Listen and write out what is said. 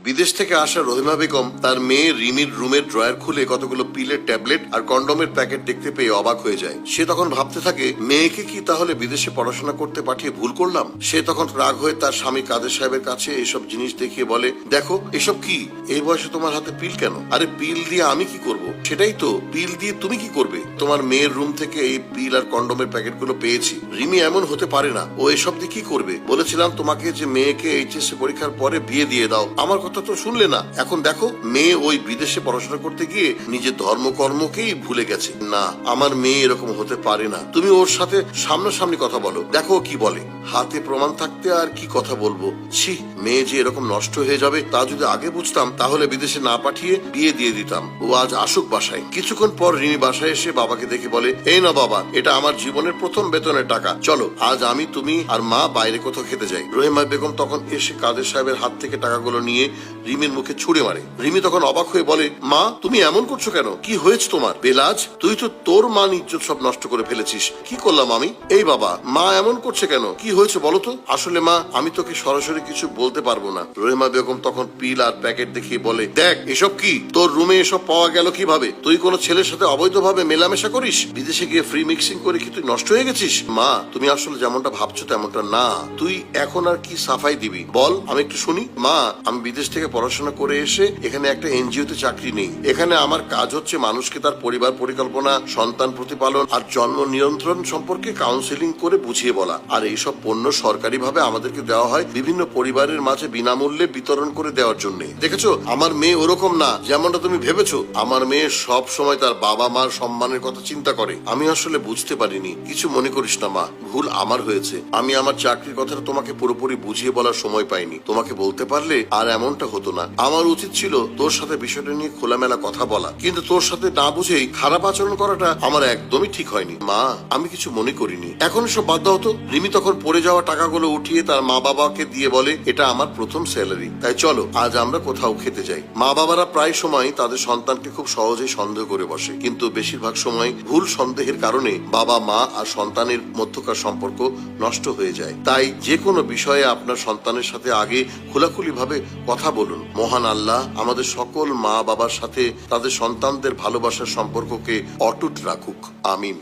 বিদেশ থেকে আসা রহিমা বেগম তার মেয়ে রিমির রুমের ড্রয়ার খুলে কতগুলো পিলের ট্যাবলেট আর কন্ডোমের প্যাকেট দেখতে পেয়ে অবাক হয়ে যায়। সে তখন ভাবতে থাকে, মেয়েকে কি তাহলে বিদেশে পড়াশোনা করতে পাঠিয়ে ভুল করলাম? সে তখন রাগ হয়ে তার স্বামী কাদের সাহেবের কাছে এইসব জিনিস দেখিয়ে বলে, দেখো এসব কি, এই বয়সে তোমার হাতে পিল কেন? আরে পিল দিয়ে আমি কি করব? সেটাই তো, পিল দিয়ে তুমি কি করবে? তোমার মেয়ের রুম থেকে এই পিল আর কন্ডোমের প্যাকেটগুলো পেয়েছি। রিমি এমন হতে পারে না, ও এসব দিয়ে কি করবে? বলেছিলাম তোমাকে যে মেয়েকে এইচএসসি পরীক্ষার পরে বিয়ে দিয়ে দাও, আমার কথা তো শুনলে না। এখন দেখো মেয়ে ওই বিদেশে পড়াশোনা করতে গিয়ে নিজের ধর্মকর্মকেই ভুলে গেছে। না, আমার মেয়ে এরকম হতে পারে না। তুমি ওর সাথে সামনাসামনি কথা বলো, দেখো কি বলে। হাতে প্রমাণ থাকতে আর কি কথা বলবো। ছি, মেয়ে যে এরকম নষ্ট হয়ে যাবে তা যদি আগে বুঝতাম তাহলে বিদেশে না পাঠিয়ে বিয়ে দিয়ে দিতাম। ও আজ আসুক বাসায়। কিছুক্ষণ পর রিমি বাসায় এসে বাবাকে দেখে বলে, এই না বাবা, এটা আমার জীবনের প্রথম বেতনের টাকা, চলো আজ আমি, তুমি আর মা বাইরে কোথাও খেতে যাই। রহিমা বেগম তখন এসে কাদের সাহেবের হাত থেকে টাকাগুলো নিয়ে রিমির মুখে ছুড়ে মারে। রিমি তখন অবাক হয়ে বলে, মা তুমি এমন করছো কেন? কি হয়েছে তোমার? বেলাজ, তুই তো তোর মান ইজ্জত সব নষ্ট করে ফেলেছিস। কি করলাম আমি? এই বাবা, মা এমন করছে কেন? কি হয়েছে বলো তো? আসলে মা, আমি তোকে সরাসরি কিছু বলতে পারবো না। রহিমা বেগম তখন পিল আর প্যাকেট দেখিয়ে বলে, দেখ এসব কি, তোর রুমে এসব পাওয়া গেল কিভাবে? তুই কোনো ছেলের সাথে অবৈধভাবে মেলামেশা করিস? বিদেশে গিয়ে ফ্রি মিক্সিং করে কি তুই নষ্ট হয়ে গেছিস? মা, তুমি আসলে যেমনটা ভাবছো তেমনটা না। তুই এখন আর কি সাফাই দিবি বল, আমি একটু শুনি। মা, আমি বিদেশ থেকে পড়াশোনা করে এসে এখানে একটা এনজিওতে চাকরি নেই। এখানে আমার কাজ হচ্ছে মানুষকে তার পরিবার পরিকল্পনা, সন্তান প্রতিপালন আর জন্ম নিয়ন্ত্রণ সম্পর্কে কাউন্সিলিং করে বুঝিয়ে বলা। আর এইসব পণ্য সরকারি ভাবে আমাদেরকে দেওয়া হয় বিভিন্ন পরিবারের মাঝে বিনামূল্যে বিতরণ করে দেওয়ার জন্য। দেখেছো, আমার মেয়ে ওরকম না যেমনটা তুমি ভেবেছো। আমার মেয়ে সব সময় তার বাবা মার সম্মানের কথা চিন্তা করে। আমি আসলে বুঝতে পারিনি। কিছু মনে করিস না মা, ভুল আমার হয়েছে। আমি আমার চাকরির কথাটা তোমাকে পুরোপুরি বুঝিয়ে বলার সময় পাইনি। তোমাকে বলতে পারলে আর এমনটা হতো না। আমার উচিত ছিল তোর সাথে বিষয়টা নিয়ে খোলামেলা কথা বলা, কিন্তু তোর সাথে না বুঝেই খারাপ আচরণ করাটা আমার একদমই ঠিক হয়নি। মা, আমি কিছু মনে করিনি। এখন সব বাদ দাও তো। রিমি তখন পড়ে যাওয়া টাকাগুলো উঠিয়ে তার মা বাবাকে দিয়ে বলে, এটা আমার প্রথম স্যালারি, তাই চলো আজ আমরা কোথাও খেতে যাই। মা বাবারা প্রায় সময় তাদের সন্তানকে খুব সহজেই সন্দেহ করে বসে, কিন্তু বেশিরভাগ সময় ভুল সন্দেহের কারণে বাবা মা আর সন্তানের মধ্যকার সম্পর্ক নষ্ট হয়ে যায়। তাই যে কোনো বিষয়ে আপনার সন্তানের সাথে আগে খোলাখুলি ভাবে কথা বলুন। মহান আল্লাহ আমাদের সকল মা বাবার সাথে তাদের সন্তানদের ভালোবাসার সম্পর্ককে অটুট রাখুক। আমিন।